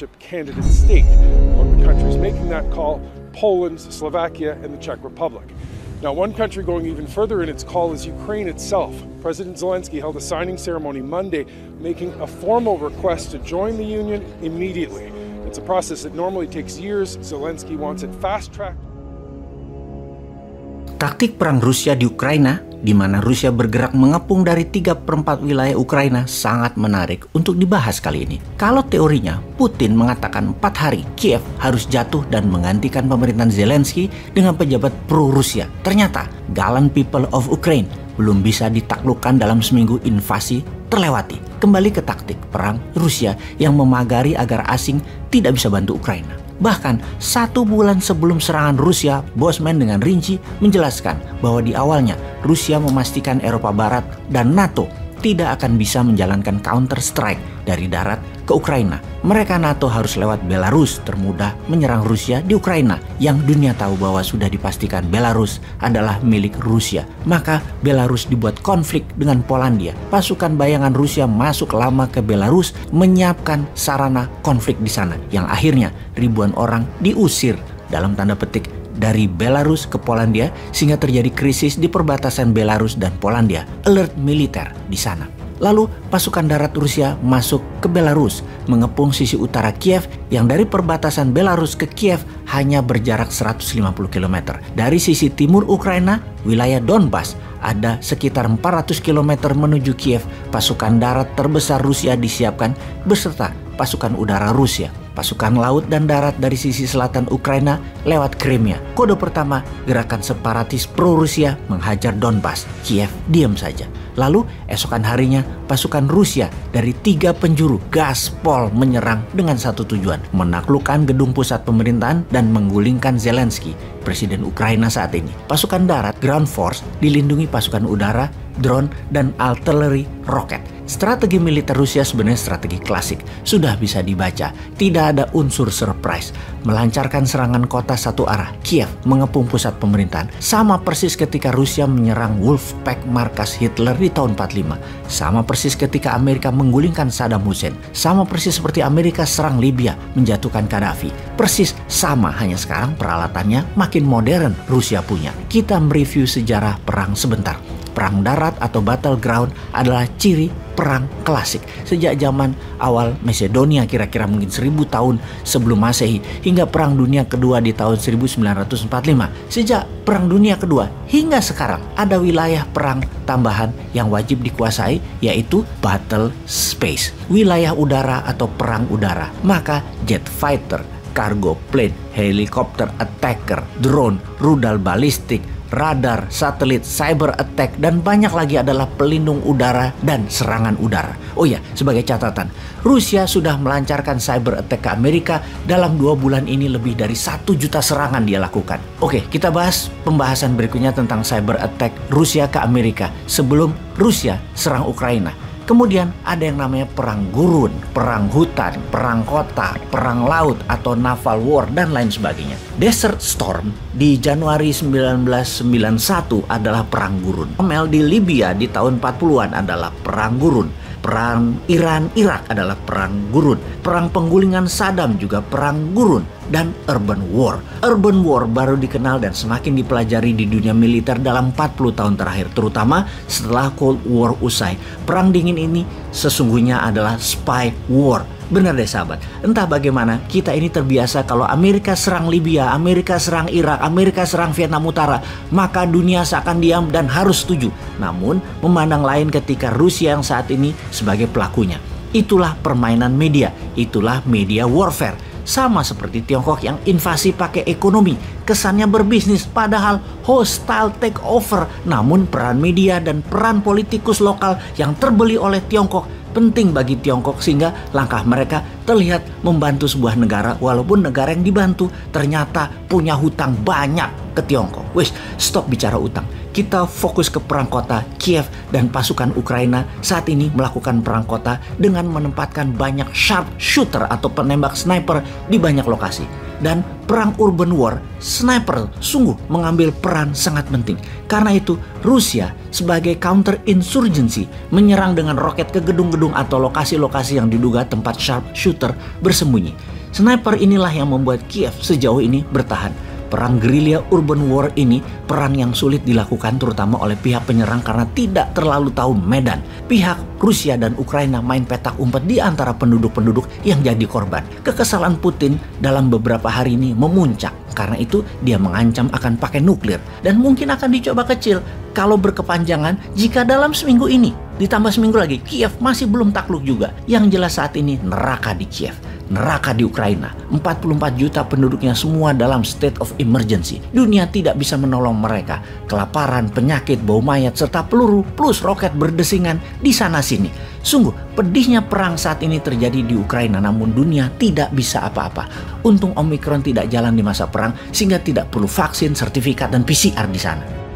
candidate state. Among the countries making that call, Poland, Slovakia, and the Czech Republic. Now, one country going even further in its call is Ukraine itself. President Zelensky held a signing ceremony Monday, making a formal request to join the Union immediately. It's a process that normally takes years. Zelensky wants it fast-tracked. Taktik perang Rusia di Ukraina, di mana Rusia bergerak mengepung dari 3/4 wilayah Ukraina, sangat menarik untuk dibahas kali ini. Kalau teorinya, Putin mengatakan 4 hari Kiev harus jatuh dan menggantikan pemerintahan Zelensky dengan pejabat pro-Rusia. Ternyata, gallant people of Ukraine belum bisa ditaklukkan dalam seminggu invasi terlewati. Kembali ke taktik perang Rusia yang memagari agar asing tidak bisa bantu Ukraina. Bahkan 1 bulan sebelum serangan Rusia, Bosman dengan rinci menjelaskan bahwa di awalnya Rusia memastikan Eropa Barat dan NATO tidak akan bisa menjalankan counter strike dari darat ke Ukraina. Mereka NATO harus lewat Belarus termudah menyerang Rusia di Ukraina, yang dunia tahu bahwa sudah dipastikan Belarus adalah milik Rusia. Maka Belarus dibuat konflik dengan Polandia. Pasukan bayangan Rusia masuk lama ke Belarus menyiapkan sarana konflik di sana, yang akhirnya ribuan orang diusir dalam tanda petik dari Belarus ke Polandia, sehingga terjadi krisis di perbatasan Belarus dan Polandia. Alert militer di sana. Lalu pasukan darat Rusia masuk ke Belarus, mengepung sisi utara Kiev yang dari perbatasan Belarus ke Kiev hanya berjarak 150 km. Dari sisi timur Ukraina, wilayah Donbas, ada sekitar 400 km menuju Kiev. Pasukan darat terbesar Rusia disiapkan beserta pasukan udara Rusia. Pasukan laut dan darat dari sisi selatan Ukraina lewat Crimea. Kode pertama, gerakan separatis pro-Rusia menghajar Donbas. Kiev diam saja. Lalu esokan harinya, pasukan Rusia dari 3 penjuru gaspol menyerang dengan satu tujuan, menaklukkan gedung pusat pemerintahan dan menggulingkan Zelensky, presiden Ukraina saat ini. Pasukan darat, ground force, dilindungi pasukan udara, drone, dan artillery roket. Strategi militer Rusia sebenarnya strategi klasik, sudah bisa dibaca, tidak ada unsur surprise. Melancarkan serangan kota satu arah, Kiev mengepung pusat pemerintahan. Sama persis ketika Rusia menyerang Wolfpack markas Hitler di tahun 45. Sama persis ketika Amerika menggulingkan Saddam Hussein. Sama persis seperti Amerika serang Libya, menjatuhkan Gaddafi. Persis sama, hanya sekarang peralatannya makin modern Rusia punya. Kita mereview sejarah perang sebentar. Perang darat atau battleground adalah ciri perang klasik. Sejak zaman awal Macedonia kira-kira mungkin 1000 tahun sebelum Masehi hingga Perang Dunia Kedua di tahun 1945. Sejak Perang Dunia Kedua hingga sekarang ada wilayah perang tambahan yang wajib dikuasai, yaitu battle space, wilayah udara atau perang udara. Maka jet fighter, cargo plane, helikopter attacker, drone, rudal balistik, radar, satelit, cyber attack, dan banyak lagi adalah pelindung udara dan serangan udara. Oh ya, sebagai catatan, Rusia sudah melancarkan cyber attack ke Amerika. Dalam 2 bulan ini lebih dari 1 juta serangan dia lakukan. Oke, kita bahas pembahasan berikutnya tentang cyber attack Rusia ke Amerika sebelum Rusia serang Ukraina. Kemudian ada yang namanya perang gurun, perang hutan, perang kota, perang laut atau naval war, dan lain sebagainya. Desert Storm di Januari 1991 adalah perang gurun. Mel di Libya di tahun 40-an adalah perang gurun. Perang Iran-Irak adalah perang gurun. Perang penggulingan Saddam juga perang gurun. Dan urban war. Urban war baru dikenal dan semakin dipelajari di dunia militer dalam 40 tahun terakhir, terutama setelah Cold War usai. Perang dingin ini sesungguhnya adalah spy war. Benar deh sahabat, entah bagaimana kita ini terbiasa kalau Amerika serang Libya, Amerika serang Irak, Amerika serang Vietnam Utara, maka dunia seakan diam dan harus setuju. Namun memandang lain ketika Rusia yang saat ini sebagai pelakunya. Itulah permainan media, itulah media warfare. Sama seperti Tiongkok yang invasi pakai ekonomi, kesannya berbisnis padahal hostile takeover. Namun peran media dan peran politikus lokal yang terbeli oleh Tiongkok penting bagi Tiongkok, sehingga langkah mereka terlihat membantu sebuah negara walaupun negara yang dibantu ternyata punya hutang banyak ke Tiongkok. Wes, stop bicara utang. Kita fokus ke perang kota. Kiev dan pasukan Ukraina saat ini melakukan perang kota dengan menempatkan banyak sharpshooter atau penembak sniper di banyak lokasi. Dan perang urban war, sniper sungguh mengambil peran sangat penting. Karena itu, Rusia sebagai counter insurgency menyerang dengan roket ke gedung-gedung atau lokasi-lokasi yang diduga tempat sharpshooter bersembunyi. Sniper inilah yang membuat Kiev sejauh ini bertahan. Perang gerilya urban war ini peran yang sulit dilakukan terutama oleh pihak penyerang karena tidak terlalu tahu medan. Pihak Rusia dan Ukraina main petak umpet di antara penduduk-penduduk yang jadi korban. Kekesalan Putin dalam beberapa hari ini memuncak. Karena itu dia mengancam akan pakai nuklir dan mungkin akan dicoba kecil kalau berkepanjangan jika dalam seminggu ini ditambah seminggu lagi Kiev masih belum takluk juga. Yang jelas saat ini neraka di Kiev. Neraka di Ukraina, 44 juta penduduknya semua dalam state of emergency. Dunia tidak bisa menolong mereka. Kelaparan, penyakit, bau mayat, serta peluru plus roket berdesingan di sana-sini. Sungguh, pedihnya perang saat ini terjadi di Ukraina, namun dunia tidak bisa apa-apa. Untung Omicron tidak jalan di masa perang, sehingga tidak perlu vaksin, sertifikat, dan PCR di sana.